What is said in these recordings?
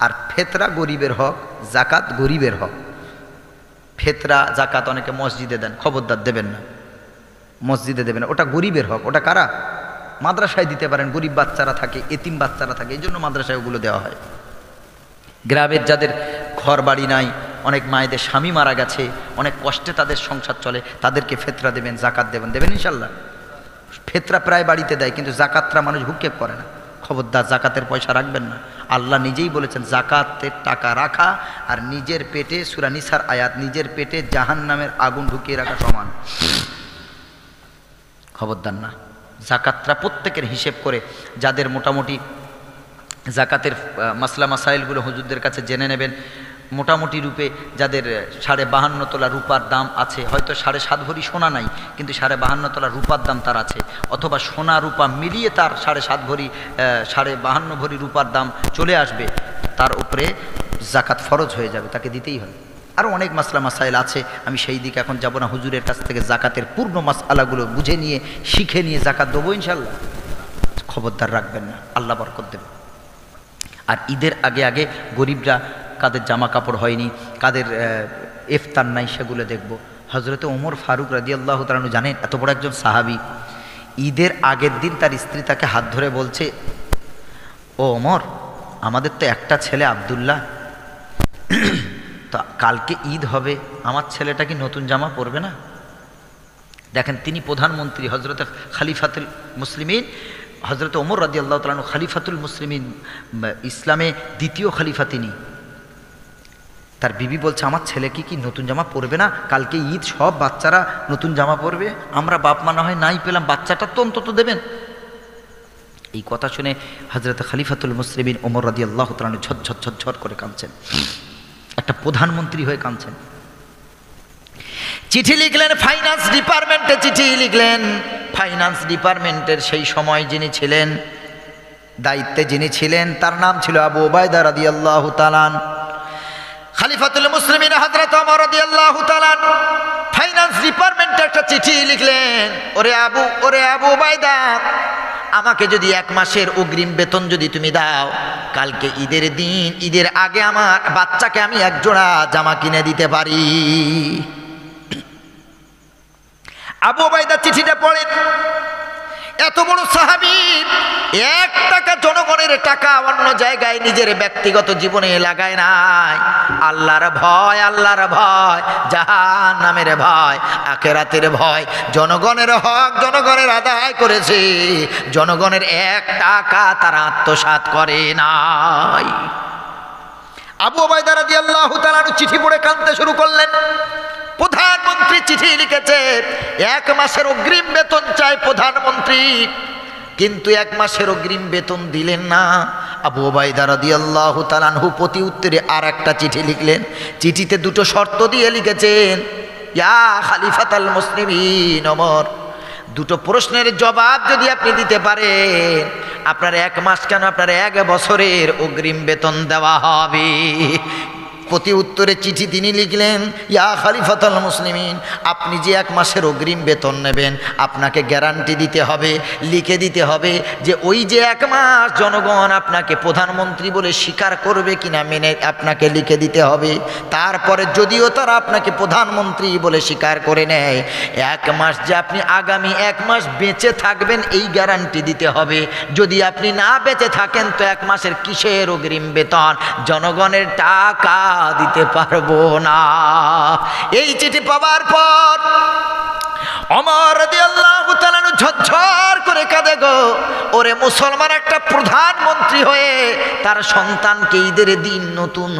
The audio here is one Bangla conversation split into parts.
আর ফেতরা গরিবের হক, জাকাত গরিবের হক। ফেতরা জাকাত অনেকে মসজিদে দেন, খবরদার দেবেন না, মসজিদে দেবেন না, ওটা গরিবের হক। ওটা কারা? মাদ্রাসায় দিতে পারেন, গরিব বাচ্চারা থাকে, এতিম বাচ্চারা থাকে, এই জন্য মাদ্রাসায় ওগুলো দেওয়া হয়। গ্রামের যাদের ঘর বাড়ি নাই, অনেক মায়েদের স্বামী মারা গেছে, অনেক কষ্টে তাদের সংসার চলে, তাদেরকে ফেতরা দেবেন, জাকাত দেবেন, দেবেন ইনশাল্লাহ। ফেতরা প্রায় বাড়িতে দেয়, কিন্তু জাকাতরা মানুষ ভূক্ষেপ করে না। খবরদার জাকাতের পয়সা রাখবেন না। আল্লাহ নিজেই বলেছেন জাকাতের টাকা রাখা আর নিজের পেটে, সূরা নিসার আয়াত, নিজের পেটে জাহান্নামের আগুন ঢুকিয়ে রাখা সমান। খবরদার না। জাকাতরা প্রত্যেকের হিসেব করে, যাদের মোটামুটি জাকাতের মাসলা মাসাইলগুলো হুজুরদের কাছে জেনে নেবেন। মোটামুটি রূপে যাদের 52.5 তোলা রূপার দাম আছে, হয়তো 7.5 ভরি সোনা নাই, কিন্তু 52.5 তোলা রূপার দাম তার আছে, অথবা সোনা রূপা মিলিয়ে তার 7.5 ভরি 52 ভরি রূপার দাম চলে আসবে, তার উপরে জাকাত ফরজ হয়ে যাবে, তাকে দিতেই হবে। আরও অনেক মাসলা মাসাইল আছে, আমি সেই দিকে এখন যাব না। হুজুরের কাছ থেকে জাকাতের পূর্ণ মাসআলাগুলো বুঝে নিয়ে, শিখে নিয়ে জাকাত দেবো ইনশাল্লাহ। খবরদার রাখবেন না, আল্লাহ বরকত দেবে। আর ঈদের আগে আগে গরিবরা, কাদের জামা কাপড় হয়নি, কাদের ইফতার নাই, সেগুলো দেখব। হজরতে ওমর ফারুক রাদিয়াল্লাহু তাআলা আনহু, জানেন এত বড় একজন সাহাবী, ঈদের আগের দিন তার স্ত্রী তাকে হাত ধরে বলছে, ও ওমর, আমাদের তো একটা ছেলে আব্দুল্লাহ, তা কালকে ঈদ হবে, আমার ছেলেটা কি নতুন জামা পরবে না? দেখেন, তিনি প্রধানমন্ত্রী, হজরতে খলিফাতুল মুসলিমিন, হজরত ওমর রাদিয়াল্লাহু তাআলা আনহু খলিফাতুল মুসলিমিন, ইসলামে দ্বিতীয় খলিফা তিনি। তার বিবি বলছে, আমার ছেলে কি নতুন জামা পরবে না? কালকে ঈদ, সব বাচ্চারা নতুন জামা পরবে, আমরা বাপ মা না হয় নাই পেলাম, বাচ্চাটা তো অন্তত দেবেন। এই কথা শুনে হজরত খলিফাতুল মুসলিমিন ওমর রাদিয়াল্লাহু তাআলা আনহু ঝরঝর ঝরঝর করে কাঁদছেন, একটা প্রধানমন্ত্রী হয়ে কাঁদছেন। চিঠি লিখলেন, ফাইন্যান্স ডিপার্টমেন্টে চিঠি লিখলেন। ফাইন্যান্স ডিপার্টমেন্টের সেই সময় যিনি ছিলেন, দায়িত্বে যিনি ছিলেন, তার নাম ছিল আবু উবাইদা রাদিয়াল্লাহু তাআলা। খলিফাতুল মুসলিমিন হযরত ওমর রাদিয়াল্লাহু তাআলা ফাইন্যান্স ডিপার্টমেন্টে একটা চিঠি লিখলেন, ওরে আবু উবাইদা, আমাকে যদি 1 মাসের অগ্রিম বেতন যদি তুমি দাও, কালকে ঈদের দিন, ঈদের আগে আমার বাচ্চাকে আমি 1 জোড়া জামা কিনে দিতে পারি। আবু উবাইদা চিঠিটা পড়েন। এত বড় সাহাবী, 1 টাকা জনগণের টাকা অন্য জায়গায় নিজের ব্যক্তিগত জীবনে লাগায় নাই। আল্লাহর ভয়, আল্লাহর ভয়, জাহান্নামের ভয়, আখিরাতের ভয়, জনগণের হক জনগণের আদায় করেছে, জনগণের 1 টাকা তারা আত্মসাৎ করে নাই। আবু উবাইদা রাদিয়াল্লাহু তাআলা চিঠি পড়ে কাঁদতে শুরু করলেন। প্রধানমন্ত্রী চিঠি লিখেছে, 1 মাসের অগ্রিম বেতন চায় প্রধানমন্ত্রী, কিন্তু 1 মাসের অগ্রিম বেতন দিলেন না। আবু উবাইদা রাদিয়াল্লাহু তাআলা আনহু প্রতি উত্তরে আর একটা চিঠি লিখলেন। চিঠিতে 2টো শর্ত দিয়ে লিখেছেন, ইয়া খলিফাতুল মুসলিমিন ওমর, 2টো প্রশ্নের জবাব যদি আপনি দিতে পারেন, আপনার 1 মাস কেন, আপনার 1 বছরের অগ্রিম বেতন দেওয়া হবে। প্রতি উত্তরে চিঠি তিনি লিখলেন, ইয়া খলিফাতুল মুসলিমিন, আপনি যে 1 মাসের অগ্রিম বেতন নেবেন, আপনাকে গ্যারান্টি দিতে হবে, লিখে দিতে হবে যে ওই যে 1 মাস জনগণ আপনাকে প্রধানমন্ত্রী বলে স্বীকার করবে কিনা মেনে আপনাকে লিখে দিতে হবে। তারপরে যদিও তারা আপনাকে প্রধানমন্ত্রী বলে স্বীকার করে নেয়, 1 মাস যে আপনি আগামী 1 মাস বেঁচে থাকবেন, এই গ্যারান্টি দিতে হবে। যদি আপনি না বেঁচে থাকেন, তো 1 মাসের কিসের অগ্রিম বেতন, জনগণের টাকা দিতে পারবো না। এই চিঠি পাওয়ার পর ওমর রাদিয়াল্লাহু তাআলা ঝরঝর করে কাঁদে গো। ওরে মুসলমান, একটা প্রধানমন্ত্রী হয়ে তার সন্তানকে ঈদের দিন নতুন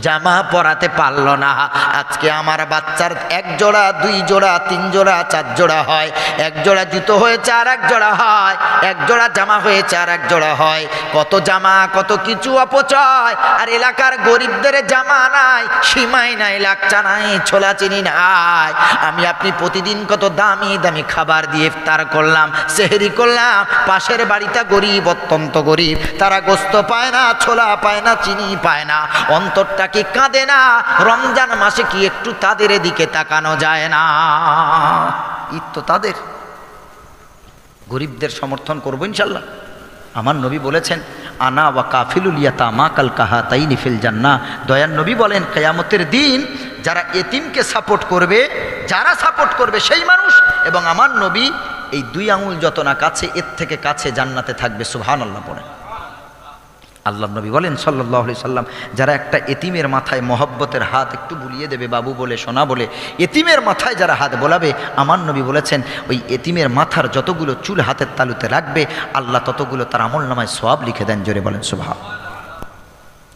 জামা পরাতে পারল না। আজকে আমার বাচ্চার 1 জোড়া 2 জোড়া 3 জোড়া 4 জোড়া হয়, 1 জোড়া জুতো হয়েছে আর 1 জোড়া হয়, 1 জোড়া জামা হয়েছে আর 1 জোড়া হয়। কত জামা, কত কিছু অপচয়। আর এলাকার গরিবদের জামা নাই, সীমাই নাই, লাকচা নাই, ছোলা চিনি নাই। আমি আপনি প্রতিদিন কত দামি দামি খাবার দিয়ে ইফতার করলাম, সেহরি করলাম। পাশের বাড়িটা গরিব, অত্যন্ত গরিব, তারা গোস্ত পায় না, ছোলা পায় না, চিনি পায় না। অন্তরটা কি কাঁদে না? রমজান মাসে কি একটু তাদের দিকে তাকানো যায় না? ঈদ তো তাদের, গরিবদের সমর্থন করবো ইনশাল্লাহ। আমার নবী বলেছেন, আনা ওয়া কাফিলুল ইয়াতামা কাল কাহাতাইনি ফিল জান্নাহ। দয়ার নবী বলেন কিয়ামতের দিন যারা এতিমকে সাপোর্ট করবে, যারা সাপোর্ট করবে সেই মানুষ এবং আমার নবী এই 2 আঙুল যত না কাছে, এর থেকে কাছে জান্নাতে থাকবে। সুবহানাল্লাহ পড়েন। আল্লাহ নবী বলেন সাল্লাল্লাহু আলাইহি সাল্লাম, যারা একটা এতিমের মাথায় মহব্বতের হাত একটু বুলিয়ে দেবে, বাবু বলে, সোনা বলে, এতিমের মাথায় যারা হাত বোলাবে, আমার নবী বলেছেন ওই এতিমের মাথার যতগুলো চুল হাতের তালুতে রাখবে, আল্লাহ ততগুলো তার আমল নামায় সওয়াব লিখে দেন। জোরে বলেন সুবহানাল্লাহ।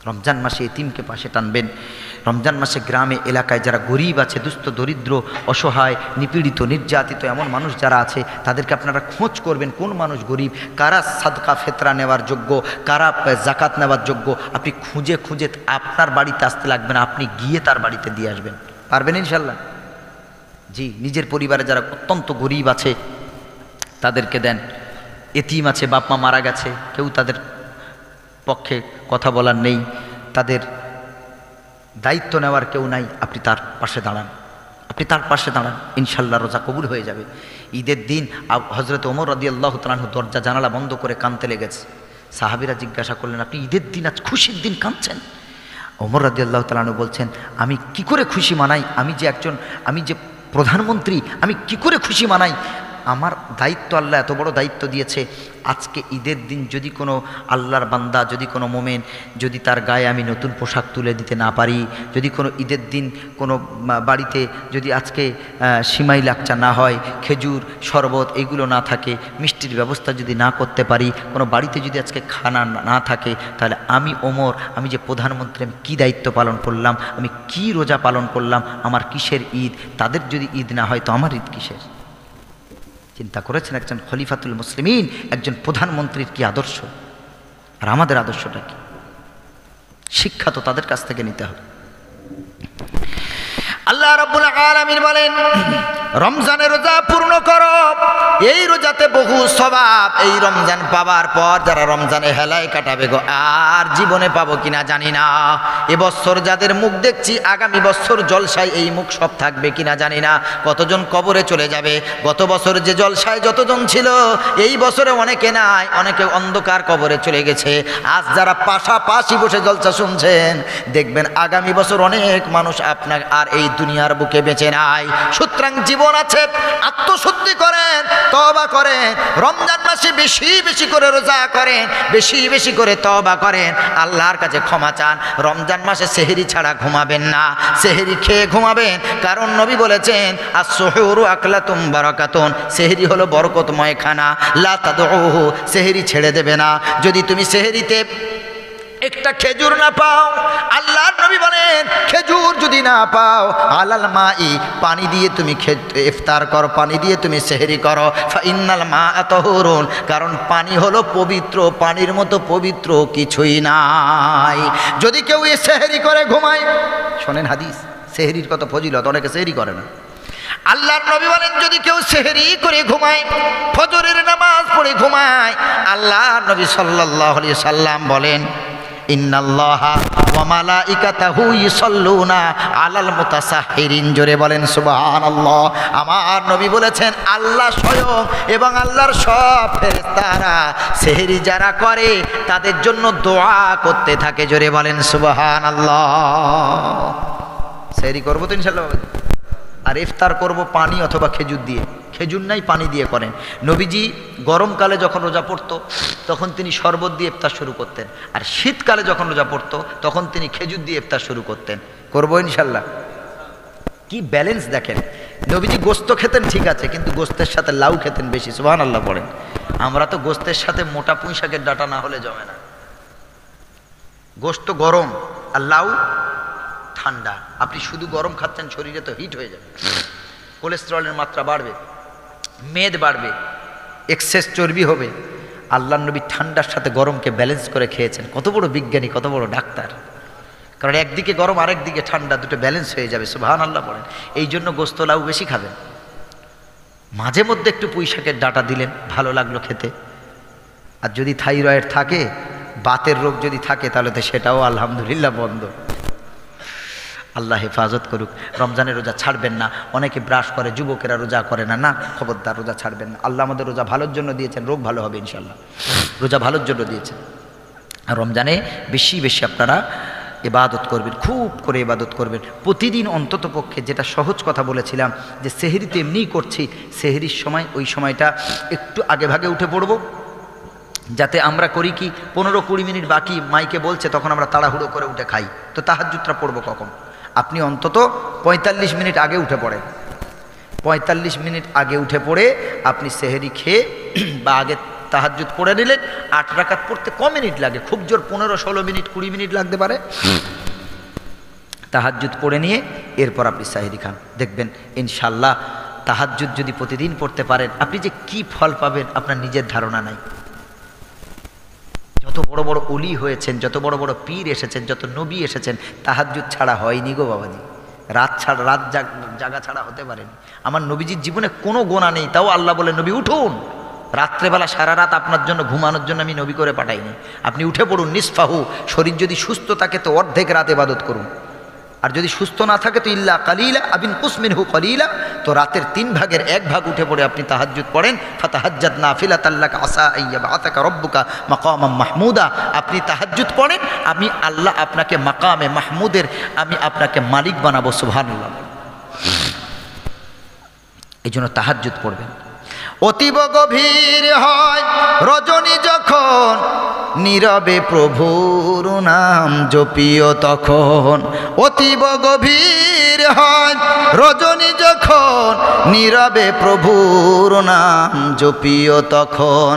রমজান মাসে এতিমকে পাশে টানবেন। রমজান মাসে গ্রামে এলাকায় যারা গরিব আছে, দুস্থ দরিদ্র অসহায় নিপীড়িত নির্যাতিত এমন মানুষ যারা আছে, তাদেরকে আপনারা খোঁজ করবেন কোন মানুষ গরিব, কারা সাদকা ফেতরা নেওয়ার যোগ্য, কারা জাকাত নেওয়ার যোগ্য। আপনি খুঁজে খুঁজে আপনার বাড়িতে আসতে লাগবে না, আপনি গিয়ে তার বাড়িতে দিয়ে আসবেন। পারবেন ইনশাল্লাহ? জি। নিজের পরিবারে যারা অত্যন্ত গরিব আছে তাদেরকে দেন। এতিম আছে, বাপ মা মারা গেছে, কেউ তাদের পক্ষে কথা বলার নেই, তাদের দায়িত্ব নেওয়ার কেউ নাই, আপনি তার পাশে দাঁড়ান, আপনি তার পাশে দাঁড়ান, ইনশাল্লাহ রোজা কবুল হয়ে যাবে। ঈদের দিন হযরত ওমর রাদিয়াল্লাহু তাআলা আনহু দরজা জানালা বন্ধ করে কাঁদতে লেগেছে। সাহাবীরা জিজ্ঞাসা করলেন, আপনি ঈদের দিন, আজ খুশির দিন, কাঁদছেন? ওমর রাদিয়াল্লাহু তাআলা আনহু বলছেন, আমি কি করে খুশি মানাই, আমি যে প্রধানমন্ত্রী, আমি কি করে খুশি মানাই? আমার দায়িত্ব, আল্লাহ এত বড় দায়িত্ব দিয়েছে। আজকে ঈদের দিন যদি কোনো আল্লাহর বান্দা, যদি কোনো মোমেন, যদি তার গায়ে আমি নতুন পোশাক তুলে দিতে না পারি, যদি কোনো ঈদের দিন কোনো বাড়িতে যদি আজকে সিমাই লাকচা না হয়, খেজুর শরবত এগুলো না থাকে, মিষ্টির ব্যবস্থা যদি না করতে পারি, কোনো বাড়িতে যদি আজকে খানা না থাকে, তাহলে আমি ওমর, আমি যে প্রধানমন্ত্রী, আমি কী দায়িত্ব পালন করলাম, আমি কি রোজা পালন করলাম, আমার কিসের ঈদ? তাদের যদি ঈদ না হয় তো আমার ঈদ কিসের? চিন্তা করেছেন একজন খলিফাতুল মুসলিমিন, একজন প্রধানমন্ত্রীর কি আদর্শ, আর আমাদের আদর্শটা কি? শিক্ষা তো তাদের কাছ থেকে নিতে হবে। আল্লাহ রাব্বুল আলামিন বলেন, রমজানের রোজা পূর্ণ করো, এই রোজাতে বহু সওয়াব। এই রমজান পাবার পর যারা রমজানে হেলায় কাটাবে গো, আর জীবনে পাবো কিনা জানি না। এবছর যাদের মুখ দেখছি, আগামী বছর জলসায় এই মুখ সব থাকবে কিনা জানি না। কতজন কবরে চলে যাবে। গত বছর যে জলসায় যতজন ছিল, এই বছরে অনেকে নাই, অনেকে অন্ধকার কবরে চলে গেছে। আজ যারা পাশাপাশি বসে জলসা শুনছেন, দেখবেন আগামী বছর অনেক মানুষ আপনার আর এই দুনিয়ার বুকে বেঁচে নাই। সুতরাং জীবন আছে, আত্মশুদ্ধি করেন, তওবা করেন, রমজান মাসে বেশি বেশি করে রোজা করেন, বেশি বেশি করে তওবা করেন, আল্লাহর কাছে ক্ষমা চান। রমজান মাসে সেহরি ছাড়া ঘুমাবেন না, সেহরি খেয়ে ঘুমাবেন, কারণ নবী বলেছেন আস-সুহুরু আকলাতুম বারাকাতুন, সেহরি হলো বরকতময় খানা, লা তাদউহু, সেহরি ছেড়ে দেবে না। যদি তুমি সেহরিতে একটা খেজুর না পাও, আল্লাহর নবী বলেন খেজুর যদি না পাও, আলাল মাই, পানি দিয়ে তুমি ইফতার করো, পানি দিয়ে তুমি সেহরি করো। ফাইন্নাল মা তাহুরুন, কারণ পানি হলো পবিত্র, পানির মতো পবিত্র কিছুই নাই। যদি কেউ এই সেহরি করে ঘুমায়, শোনেন হাদিস, সেহরির কত ফজিলত, অনেকে সেহরি করে না। আল্লাহর নবী বলেন যদি কেউ সেহরি করে ঘুমায়, ফজরের নামাজ পড়ে ঘুমায়, আল্লাহর নবী সাল্লাল্লাহু আলাইহি সাল্লাম বলেন ইন্নাল্লাহা ওয়া মালাইকাতাহু ইউসাল্লুনা আলাল মুতাসাহহিরিন। জোরে বলেন সুবহানাল্লাহ। আমার নবী বলেছেন আল্লাহ স্বয়ং এবং আল্লাহর সব ফেরেশতারা সেহরি যারা করে তাদের জন্য দোয়া করতে থাকে। জোরে বলেন সুবহানাল্লাহ। সেহরি করবো তো ইনশাআল্লাহ, আর ইফতার করব পানি অথবা খেজুর দিয়ে। খেজুর নাই, পানি দিয়ে করেন। নবীজি গরমকালে যখন রোজা পড়তো তখন তিনি শরবত দিয়ে ইফতার শুরু করতেন, আর শীতকালে যখন রোজা পড়তো তখন তিনি খেজুর দিয়ে ইফতার শুরু করতেন। করবো ইনশাল্লাহ। কি ব্যালেন্স দেখেন। নবীজি গোস্ত খেতেন ঠিক আছে, কিন্তু গোস্তের সাথে লাউ খেতেন বেশি। সুবহানাল্লাহ পড়েন। আমরা তো গোস্তের সাথে মোটা পুঁই শাকের ডাঁটা না হলে জমে না। গোস্ত গরম আর লাউ ঠান্ডা, আপনি শুধু গরম খাচ্ছেন, শরীরে তো হিট হয়ে যাবে, কোলেস্টেরলের মাত্রা বাড়বে, মেদ বাড়বে, এক্সেস চর্বি হবে। আল্লাহর নবী ঠান্ডার সাথে গরমকে ব্যালেন্স করে খেয়েছেন। কত বড় বিজ্ঞানী, কত বড় ডাক্তার। কারণ একদিকে গরম আরেকদিকে ঠান্ডা, দুটো ব্যালেন্স হয়ে যাবে। সুবহানাল্লাহ বলেন। এই জন্য গোস্ত লাউ বেশি খাবেন। মাঝে মধ্যে একটু পুঁই শাকের ডাঁটা দিলেন, ভালো লাগলো খেতে। আর যদি থাইরয়েড থাকে, বাতের রোগ যদি থাকে, তাহলে তো সেটাও আলহামদুলিল্লাহ বন্ধ। আল্লাহ হেফাজত করুক। রমজানের রোজা ছাড়বেন না। অনেকে ব্রাশ করে, যুবকেরা রোজা করে না, না খবরদার, রোজা ছাড়বেন না। আল্লাহ আমাদের রোজা ভালোর জন্য দিয়েছেন, রোগ ভালো হবে ইনশাল্লাহ। রোজা ভালোর জন্য দিয়েছেন। আর রমজানে বেশি বেশি আপনারা ইবাদত করবেন, খুব করে ইবাদত করবেন প্রতিদিন অন্তত পক্ষে। যেটা সহজ কথা বলেছিলাম যে সেহরি তো এমনিই করছি, সেহরির সময় ওই সময়টা একটু আগে ভাগে উঠে পড়ব, যাতে আমরা করি কি 15-20 মিনিট বাকি মাইকে বলছে তখন আমরা তাড়াহুড়ো করে উঠে খাই। তো তাহাজ্জুদটা পড়ব কখন? আপনি অন্তত 45 মিনিট আগে উঠে পড়েন। 45 মিনিট আগে উঠে পড়ে আপনি সেহরি খেয়ে বা আগে তাহাজ্জুদ পড়ে নিলেন। 8 রাকাত পড়তে ক মিনিট লাগে? খুব জোর 15-16 মিনিট 20 মিনিট লাগতে পারে। তাহাজ্জুদ পড়ে নিয়ে এরপর আপনি সেহরি খান, দেখবেন ইনশাল্লাহ তাহাজ্জুদ যদি প্রতিদিন পড়তে পারেন আপনি যে কি ফল পাবেন আপনার নিজের ধারণা নাই। যত বড় বড় ওলি হয়েছেন, যত বড় বড় পীর এসেছেন, যত নবী এসেছেন, তাহাজ্জুদ ছাড়া হয়নি গো বাবাজি। রাত জাগা ছাড়া হতে পারেনি। আমার নবীজির জীবনে কোনো গোনা নেই, তাও আল্লাহ বলে নবী উঠুন, রাত্রেবেলা সারা রাত আপনার জন্য ঘুমানোর জন্য আমি নবী করে পাঠাইনি, আপনি উঠে পড়ুন নিসফাহু। শরীর যদি সুস্থ থাকে তো অর্ধেক রাত ইবাদত করুন, আর যদি সুস্থ না থাকে তো ইল্লা কালিলা আবিন কুসমিনহু কলিলা, তো রাতের 3 ভাগের 1 ভাগ উঠে পড়ে আপনি তাহাজ্জুদ পড়েন। ফাতাহাজ্জাদ নাফিলাতাল লাকা আসা আইয়াবআতাকা রাব্বুকা মাকামাম মাহমুদা। আপনি তাহাজ্জুদ পড়েন, আমি আল্লাহ আপনাকে মাকামে মাহমুদের আমি আপনাকে মালিক বানাবো। সুবহানাল্লাহ। এই জন্য তাহাজ্জুদ পড়বেন। অতীব গভীর হয় রজনী যখন, নীরবে প্রভুর নাম জপিও তখন। অতীব গভীর হয় রজনী যখন, নীরবে প্রভুর নাম জপিও তখন।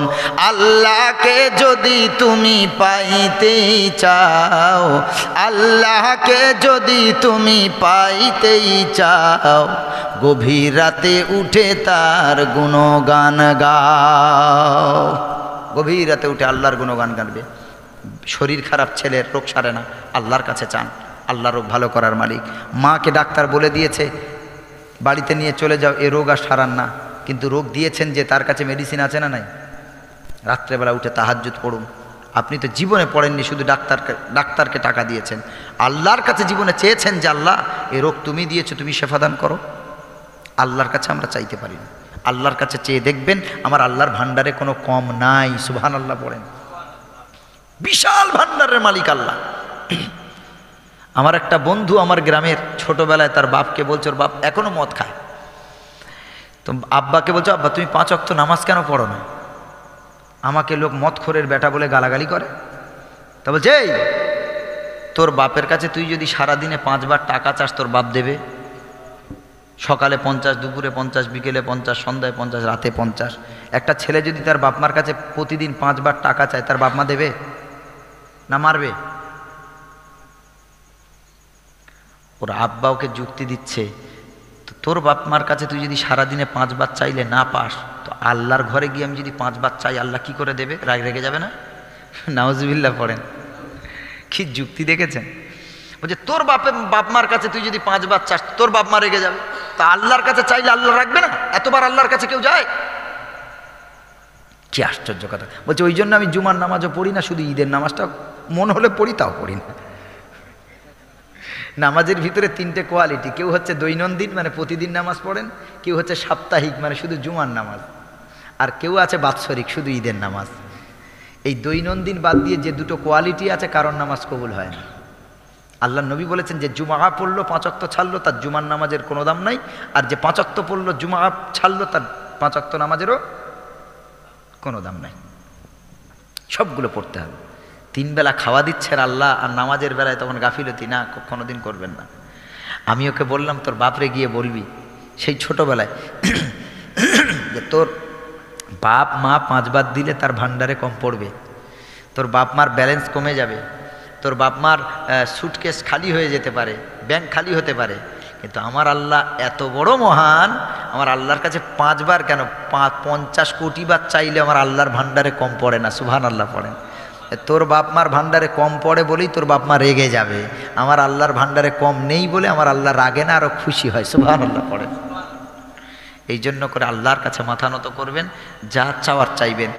আল্লাহকে যদি তুমি পাইতেই চাও, আল্লাহকে যদি তুমি পাইতেই চাও, গভীর রাতে উঠে তার গুণগান গাও। গভীর রাতে উঠে আল্লাহর গুণগান গানবে। শরীর খারাপ ছেলের রোগ সারে না, আল্লাহর কাছে চান, আল্লাহ রোগ ভালো করার মালিক। মাকে ডাক্তার বলে দিয়েছে বাড়িতে নিয়ে চলে যাও, এ রোগ আর সারান না, কিন্তু রোগ দিয়েছেন যে তার কাছে মেডিসিন আছে না নাই? রাত্রেবেলা উঠে তাহাজ্জুদ পড়ুন। আপনি তো জীবনে পড়েননি, শুধু ডাক্তারকে টাকা দিয়েছেন, আল্লাহর কাছে জীবনে চেয়েছেন যে আল্লাহ এ রোগ তুমি দিয়েছো, তুমি শেফাদান করো। আল্লাহর কাছে আমরা চাইতে পারি না, আল্লাহর কাছে চেয়ে দেখবেন আমার আল্লাহর ভান্ডারে কোনো কম নাই। সুবহানাল্লাহ পড়েন। বিশাল ভান্ডারের মালিক আল্লাহ। আমার একটা বন্ধু আমার গ্রামের, ছোটবেলায় তার বাপকে বলছে, ওর বাপ এখনো মদ খায়, তো আব্বাকে বলছো আব্বা তুমি 5 ওয়াক্ত নামাজ কেন পড়ো না? আমাকে লোক মদখোরের বেটা বলে গালাগালি করে। তা বলছে এই তোর বাপের কাছে তুই যদি সারাদিনে 5 বার টাকা চাস তোর বাপ দেবে? সকালে 50, দুপুরে 50, বিকেলে 50, সন্ধ্যায় 50, রাতে 50। একটা ছেলে যদি তার বাপমার কাছে প্রতিদিন 5 বার টাকা চায় তার বাপমা দেবে না মারবে? ওর আব্বা ওকে যুক্তি দিচ্ছে, তো তোর বাপমার কাছে তুই যদি সারাদিনে 5 বার চাইলে না পাস, তো আল্লাহর ঘরে গিয়ে আমি যদি 5 বার চাই আল্লাহ কি করে দেবে? রাগ রেগে যাবে না? নাউজুবিল্লাহ পড়েন। কি যুক্তি দেখেছেন? বলছে তোর বাপমার কাছে তুই যদি 5 বার চাস তোর বাপমা রেগে যাবে, তা আল্লাহর কাছে চাইলে আল্লাহ রাখবে না? এতবার আল্লাহর কাছে কেউ যায়? কি আশ্চর্য কথা। বলছে ওই জন্য আমি জুমার নামাজও পড়ি না, শুধু ঈদের নামাজটা মন হলে পড়ি, তাও পড়ি না। নামাজের ভিতরে 3টে কোয়ালিটি, কেউ হচ্ছে দৈনন্দিন মানে প্রতিদিন নামাজ পড়েন, কেউ হচ্ছে সাপ্তাহিক মানে শুধু জুমার নামাজ, আর কেউ আছে বাৎসরিক শুধু ঈদের নামাজ। এই দৈনন্দিন বাদ দিয়ে যে 2টো কোয়ালিটি আছে কারণ নামাজ কবুল হয় না। আল্লাহ নবী বলেছেন যে জুমা পড়লো 5 ওয়াক্ত ছাড়লো তার জুমার নামাজের কোনো দাম নাই, আর যে 5 ওয়াক্ত পড়লো জুমা ছাড়লো তার 5 ওয়াক্ত নামাজেরও কোনো দাম নাই। সবগুলো পড়তে হবে। 3 বেলা খাওয়া দিচ্ছেন আল্লাহ, আর নামাজের বেলায় তখন গাফিলতি না, কোনোদিন করবেন না। আমি ওকে বললাম তোর বাপরে গিয়ে বলবি সেই ছোটোবেলায় যে তোর বাপ মা 5 বার দিলে তার ভান্ডারে কম পড়বে, তোর বাপ মার ব্যালেন্স কমে যাবে, তোর বাপ মার সুটকেস খালি হয়ে যেতে পারে, ব্যাংক খালি হতে পারে, কিন্তু আমার আল্লাহ এত বড় মহান, আমার আল্লাহর কাছে 5 বার কেন 50 কোটি বার চাইলে আমার আল্লাহর ভান্ডারে কম পড়ে না। সুবহানাল্লাহ পড়েন। তোর বাপ মার ভান্ডারে কম পড়ে বলেই তোর বাপ মা রেগে যাবে, আমার আল্লাহর ভান্ডারে কম নেই বলে আমার আল্লাহ রাগে না, আরো খুশি হয়। সুবহানাল্লাহ পড়েন। এই জন্য করে আল্লাহর কাছে মাথা নত করবেন, যা চাওয়ার চাইবেন।